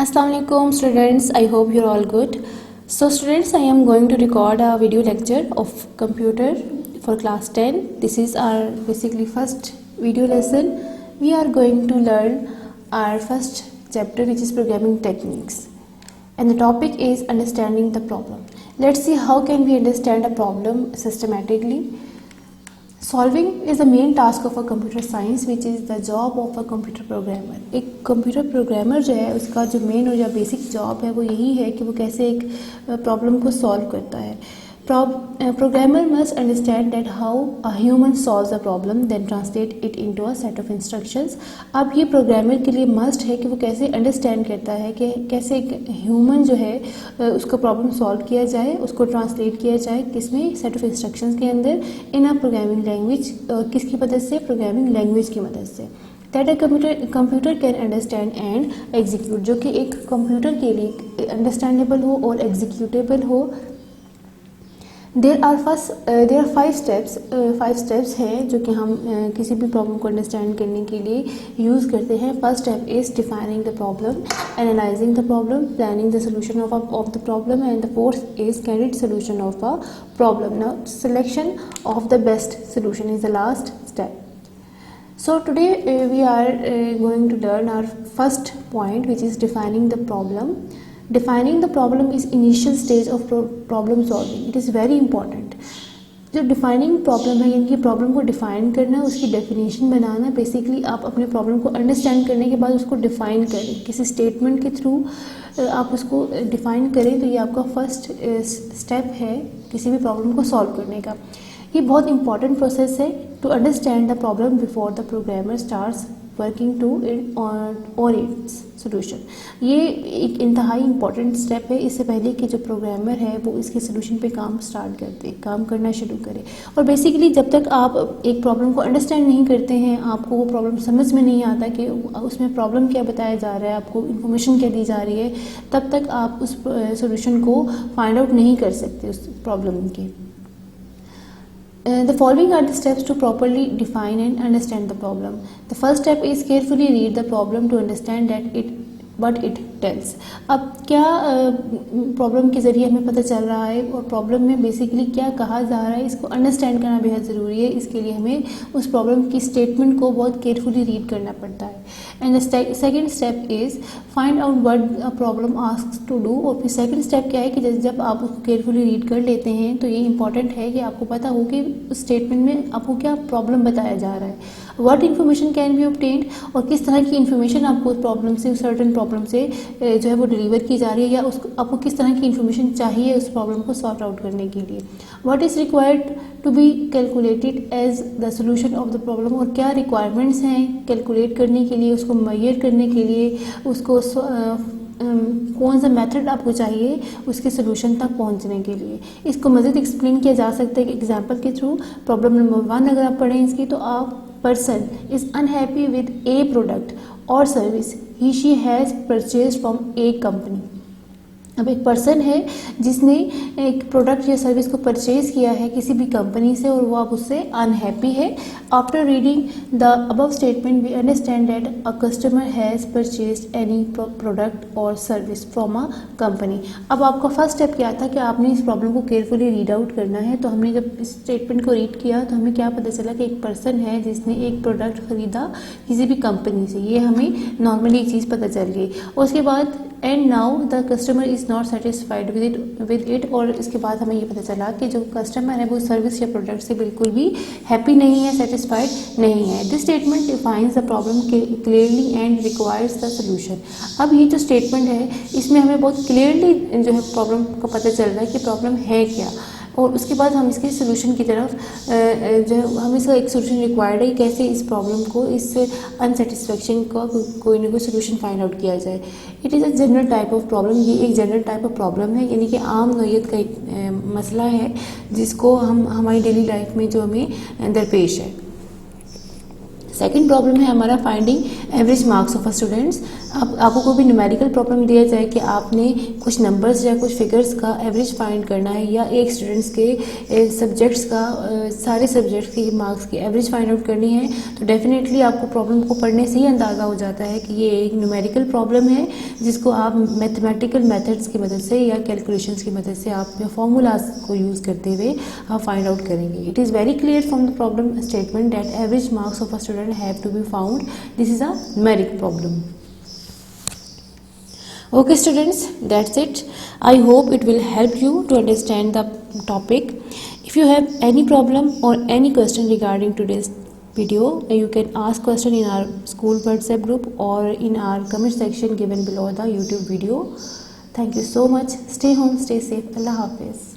Assalamualaikum students, I hope you're all good. So students, I am going to record a video lecture of computer for class 10. This is our basically first video lesson. We are going to learn our first chapter, which is programming techniques, and the topic is understanding the problem. Let's see how can we understand a problem systematically. Solving is the main task of a computer science, which is the job of a computer programmer. एक computer programmer जो है उसका जो main और जो basic job है वो यही है कि वो कैसे एक प्रॉब्लम को सॉल्व करता है. Programmer must understand that how a human solves a problem, then translate it into a set of instructions. अब ये प्रोग्रामर के लिए मस्ट है कि वो कैसे अंडरस्टैंड करता है कि कैसे एक ह्यूमन जो है उसका प्रॉब्लम सॉल्व किया जाए, उसको ट्रांसलेट किया जाए किसमें, सेट ऑफ इंस्ट्रक्शंस के अंदर, इन अ प्रोग्रामिंग लैंग्वेज. किसकी मदद से? प्रोग्रामिंग लैंग्वेज की मदद से. That a computer can understand and execute, जो कि एक कंप्यूटर के लिए अंडरस्टैंडेबल हो और एग्जीक्यूटेबल हो. देर आर 5 स्टेप्स हैं जो कि हम किसी भी प्रॉब्लम को अंडरस्टैंड करने के लिए यूज़ करते हैं. First step is defining the problem, analysing the problem, planning the solution of the problem, and the fourth is candidate solution of a problem. Now selection of the best solution is the last step. So today we are going to learn our first point, which is defining the problem. Defining the problem is initial stage of problem solving. It is very important. जो defining problem है, यानी कि problem को define करना, उसकी definition बनाना. Basically आप अपने problem को अंडरस्टैंड करने के बाद उसको डिफाइन करें, किसी स्टेटमेंट के थ्रू आप उसको डिफाइन करें. तो ये आपका फर्स्ट स्टेप है किसी भी प्रॉब्लम को सॉल्व करने का. ये बहुत इंपॉर्टेंट प्रोसेस है to understand the problem before the programmer starts working to it और इट्स सोल्यूशन. ये एक इंतहाई इंपॉर्टेंट स्टेप है, इससे पहले कि जो प्रोग्रामर है वो इसके सोल्यूशन पे काम करना शुरू करे. और बेसिकली जब तक आप एक प्रॉब्लम को अंडरस्टैंड नहीं करते हैं, आपको वो प्रॉब्लम समझ में नहीं आता कि उसमें प्रॉब्लम क्या बताया जा रहा है, आपको इन्फॉर्मेशन क्या दी जा रही है, तब तक आप उस सोल्यूशन को फाइंड आउट नहीं कर सकते उस प्रॉब्लम के. The following are the steps to properly define and understand the problem. The first step is carefully read the problem to understand what it tells. अब क्या प्रॉब्लम के ज़रिए हमें पता चल रहा है और प्रॉब्लम में बेसिकली क्या कहा जा रहा है, इसको अंडरस्टैंड करना बेहद ज़रूरी है. इसके लिए हमें उस प्रॉब्लम की स्टेटमेंट को बहुत केयरफुली रीड करना पड़ता है. And the second step is find out what a problem asks to do. और फिर सेकेंड स्टेप क्या है कि जब आप उसको केयरफुली रीड कर लेते हैं तो ये इंपॉर्टेंट है कि आपको पता हो कि उस स्टेटमेंट में आपको क्या प्रॉब्लम बताया जा रहा है, what information can be obtained, और किस तरह की इन्फॉर्मेशन आपको उस प्रॉब्लम से, सर्टेन प्रॉब्लम से जो है वो डिलीवर की जा रही है, या उसको आपको किस तरह की इन्फॉर्मेशन चाहिए उस प्रॉब्लम को सॉर्ट आउट करने के लिए. What is required to be calculated as the solution of the problem, और क्या रिक्वायरमेंट्स हैं कैलकुलेट करने के लिए, उसको मेजर करने के लिए, उसको कौन सा मेथड आपको चाहिए उसके सोल्यूशन तक पहुंचने के लिए. इसको मज़ीद एक्सप्लेन किया जा सकता है एग्जांपल के थ्रू. प्रॉब्लम नंबर 1 अगर आप पढ़ें इसकी, तो आप person is unhappy with a product और service he she has purchase from a company. अब एक पर्सन है जिसने एक प्रोडक्ट या सर्विस को परचेज किया है किसी भी कंपनी से और वो अब उससे अनहैप्पी है. After reading the above statement we understand that a customer has purchased any product और सर्विस फ्रॉम अ कंपनी. अब आपका फर्स्ट स्टेप क्या था कि आपने इस प्रॉब्लम को केयरफुली रीड आउट करना है. तो हमने जब इस स्टेटमेंट को रीड किया तो हमें क्या पता चला कि एक पर्सन है जिसने एक प्रोडक्ट ख़रीदा किसी भी कंपनी से. ये हमें नॉर्मली एक चीज़ पता चल गई. और उसके बाद and now the customer is not satisfied with it, और इसके बाद हमें ये पता चला कि जो कस्टमर है वो सर्विस या प्रोडक्ट से बिल्कुल भी हैप्पी नहीं है, सेटिस्फाइड नहीं है. This statement defines the problem clearly and requires the solution. अब ये जो स्टेटमेंट है इसमें हमें बहुत क्लियरली जो है प्रॉब्लम का पता चल रहा है कि प्रॉब्लम है क्या, और उसके बाद हम इसके सोल्यूशन की तरफ जो हम इसका एक सोल्यूशन रिक्वायर्ड है, कैसे इस प्रॉब्लम को, इस अनसेटिस्फैक्शन का कोई ना कोई सोल्यूशन फाइंड आउट किया जाए. It is a general type of problem. ये एक जनरल टाइप ऑफ प्रॉब्लम है, यानी कि आम नौइयत का एक मसला है जिसको हम हमारी डेली लाइफ में जो हमें दरपेश है. सेकंड प्रॉब्लम है हमारा finding average marks of students. अब आपको कोई भी न्यूमेरिकल प्रॉब्लम दिया जाए कि आपने कुछ नंबर्स या कुछ फिगर्स का एवरेज फाइंड करना है, या एक स्टूडेंट्स के सब्जेक्ट्स का सारे सब्जेक्ट्स के मार्क्स की एवरेज फाइंड आउट करनी है, तो डेफिनेटली आपको प्रॉब्लम को पढ़ने से ही अंदाज़ा हो जाता है कि ये एक न्यूमेरिकल प्रॉब्लम है जिसको आप मैथमेटिकल मेथड्स की मदद से या कैलकुलेशंस की मदद से आप फॉर्मूलाज को यूज़ करते हुए आप फाइंड आउट करेंगे। It is very clear from the problem statement that average marks of a student have to be found. This is a numeric problem. Okay students, that's it. I hope it will help you to understand the topic. If you have any problem or any question regarding today's video, you can ask question in our school WhatsApp group or in our comment section given below the YouTube video. Thank you so much. Stay home, stay safe. Allah Hafiz.